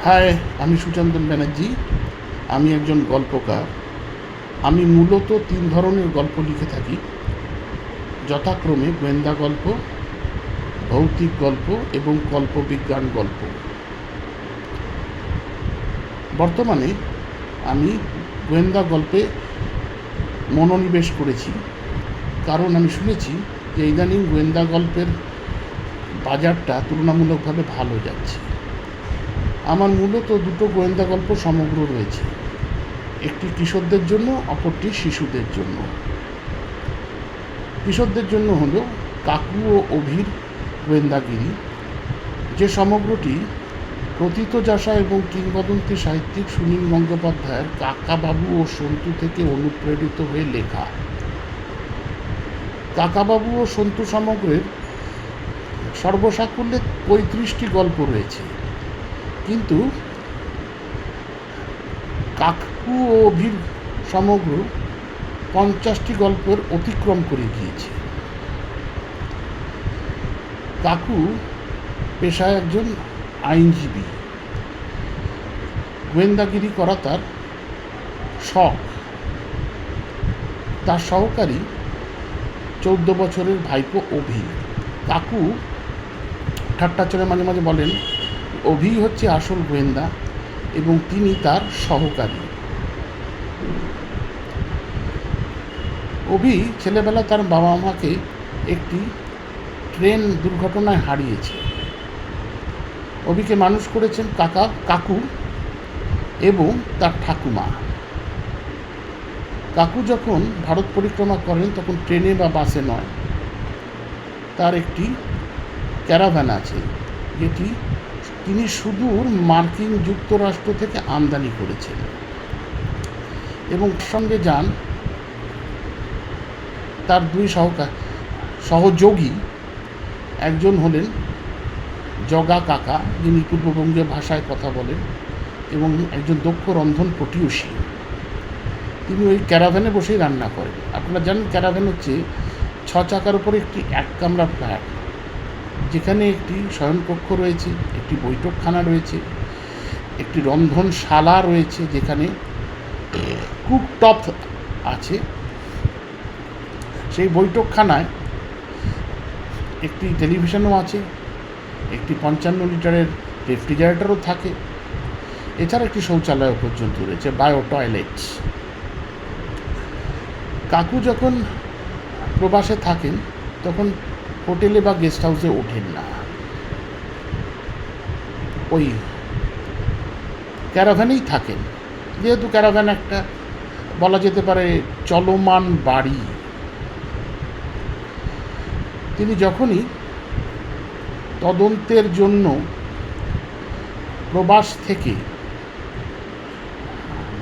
High, আমি সুচন্দন ব্যানার্জি। আমি একজন গল্পকার। আমি মূলত ৩ ধরনের গল্প লিখে থাকি, যথাক্রমে গোয়েন্দা গল্প, ভৌতিক গল্প এবং কল্পবিজ্ঞান গল্প। বর্তমানে আমি গোয়েন্দা গল্পে মনোনিবেশ করেছি, কারণ আমি শুনেছি যে ইদানিং গোয়েন্দা গল্পের বাজারটা তুলনামূলকভাবে ভালো যাচ্ছে। আমার মূলত ২টো গোয়েন্দা গল্প সমগ্র রয়েছে, একটি কিশোরদের জন্য, অপরটি শিশুদের জন্য। কিশোরদের জন্য হলো কাকু ও অভির গোয়েন্দাগিরি, যে সমগ্রটি প্রথিতযশা এবং কিংবদন্তি সাহিত্যিক সুনীল গঙ্গোপাধ্যায়ের কাকাবাবু ও সন্তু থেকে অনুপ্রেরিত হয়ে লেখা। কাকাবাবু ও সন্তু সমগ্রের সর্বসাকুল্যে ৩৫টি গল্প রয়েছে, কিন্তু কাকু ও অভির সমগ্র ৫০টি গল্পের অতিক্রম করে গিয়েছে। কাকু পেশায় একজন আইনজীবী। গোয়েন্দাগিরি করা তার শখ। তার সহকারী ১৪ বছরের ভাইপো অভি। কাকু ঠাট্টা চলে মাঝে মাঝে বলেন, অভি হচ্ছে আসল গোয়েন্দা এবং তিনি তার সহকারী। অভি ছেলেবেলা তার বাবা মাকে একটি ট্রেন দুর্ঘটনায় হারিয়েছে। অভিকে মানুষ করেছেন কাকু এবং তার ঠাকুমা। কাকু যখন ভারত পরিক্রমা করেন তখন ট্রেনে বা বাসে নয়, তার একটি ক্যারাভ্যান আছে, যেটি তিনি সুদূর মার্কিন যুক্তরাষ্ট্র থেকে আমদানি করেছেন, এবং সঙ্গে যান তার ২ সহযোগী। একজন হলেন জগা কাকা, যিনি পূর্ববঙ্গীয় ভাষায় কথা বলেন, এবং একজন দক্ষ রন্ধন পটীয়সী। তিনি ওই ক্যারাভ্যানে বসেই রান্না করেন। আপনারা জানেন, ক্যারাভ্যান হচ্ছে ৬ চাকার উপরে একটি ১ কামরা ফ্ল্যাট, যেখানে একটি শয়নকক্ষ রয়েছে, একটি বৈঠকখানা রয়েছে, একটি রন্ধনশালা রয়েছে, যেখানে কুকটপ আছে। সেই বৈঠকখানায় একটি টেলিভিশনও আছে, একটি ৫৫ লিটারের রেফ্রিজারেটরও থাকে, এছাড়া একটি শৌচালয় পর্যন্ত রয়েছে, বায়ো টয়লেটস। কাকু যখন প্রবাসে থাকেন তখন হোটেলে বা গেস্ট হাউসে ওঠেন না, ওই ক্যারাভ্যানেই থাকেন, যেহেতু ক্যারাভ্যান একটা বলা যেতে পারে চলমান বাড়ি। তিনি যখনই তদন্তের জন্য প্রবাস থেকে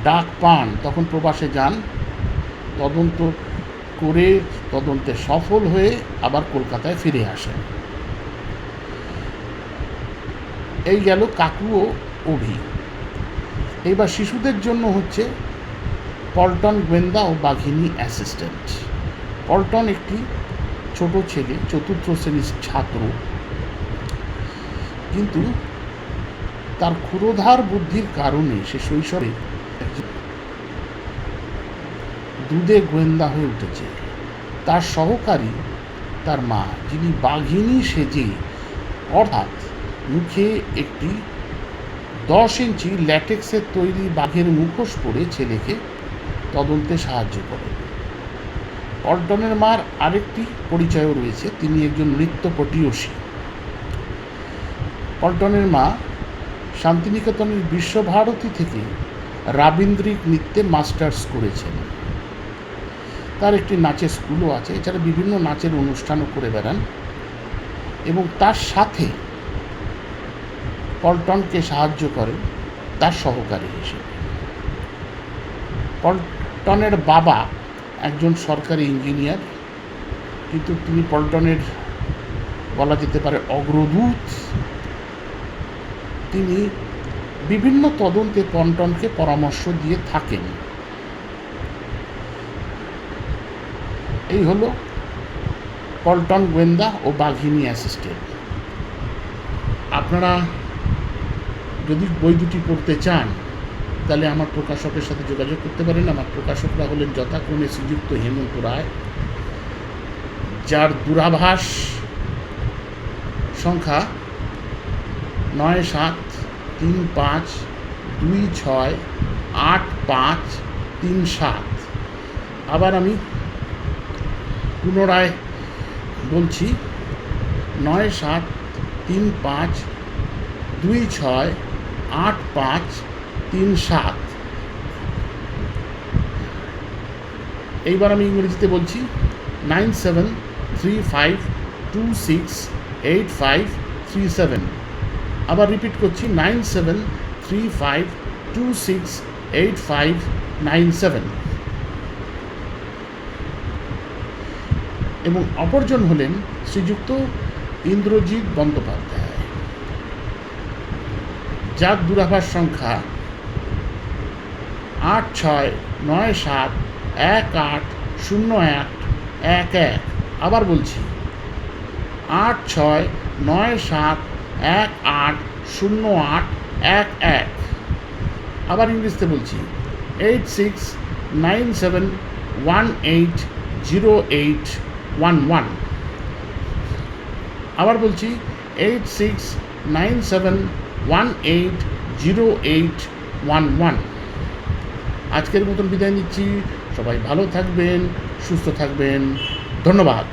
ডাক পান তখন প্রবাসে যান, তদন্ত করে তদন্তে সফল হয়ে আবার কলকাতায় ফিরে আসেন। এই গেল কাকু ও অভি। এইবার শিশুদের জন্য হচ্ছে পল্টন গোয়েন্দা ও বাঘিনী অ্যাসিস্ট্যান্ট। পল্টন একটি ছোট ছেলে, ৪র্থ শ্রেণীর ছাত্র, কিন্তু তার ক্ষুরোধার বুদ্ধির কারণে সে শৈশবে দুধে গোয়েন্দা হয়ে উঠেছে। তার সহকারী তার মা, যিনি বাঘিনী সেজে, অর্থাৎ মুখে একটি ১০ ইঞ্চি ল্যাটেক্সের তৈরি বাঘের মুখোশ পরে ছেলেকে তদন্তে সাহায্য করেন। পল্টনের মার আরেকটি পরিচয়ও রয়েছে, তিনি একজন নৃত্য পটীয়সী। পল্টনের মা শান্তিনিকেতনের বিশ্বভারতী থেকে রাবীন্দ্রিক নৃত্যে মাস্টার্স করেছেন। তার একটি নাচের স্কুলও আছে, এছাড়া বিভিন্ন নাচের অনুষ্ঠানও করে বেড়ান, এবং তার সাথে পল্টনকে সাহায্য করেন তার সহকারী হিসেবে। পল্টনের বাবা একজন সরকারি ইঞ্জিনিয়ার, কিন্তু তিনি পল্টনের বলা যেতে পারে অগ্রদূত। তিনি বিভিন্ন তদন্তে পল্টনকে পরামর্শ দিয়ে থাকেন। এই হলো পল্টন গোয়েন্দা ও বাঘিনী অ্যাসিস্ট্যান্ট। আপনারা যদি বই দুটি পড়তে চান তাহলে আমার প্রকাশকের সাথে যোগাযোগ করতে পারেন। আমার প্রকাশকরা হলেন যথাক্রমে শ্রীযুক্ত হেমন্ত রায়, যার দূরাভাষ সংখ্যা 9735268537। আবার আমি পুনরায় বলছি, 9735268537। এইবার আমি ইংরেজিতে বলছি, 9735268537। আবার রিপিট করছি, 9735268597। এবং অপরজন হলেন শ্রীযুক্ত ইন্দ্রজিৎ বন্দ্যোপাধ্যায়, যার দূরাভাষ সংখ্যা 8697180111। আবার বলছি, 8697180111। আবার ইংলিশতে বলছি, 8697180811। আবার বলছি, 8697180811। আজকের মতন বিদায় নিচ্ছি। সবাই ভালো থাকবেন, সুস্থ থাকবেন। ধন্যবাদ।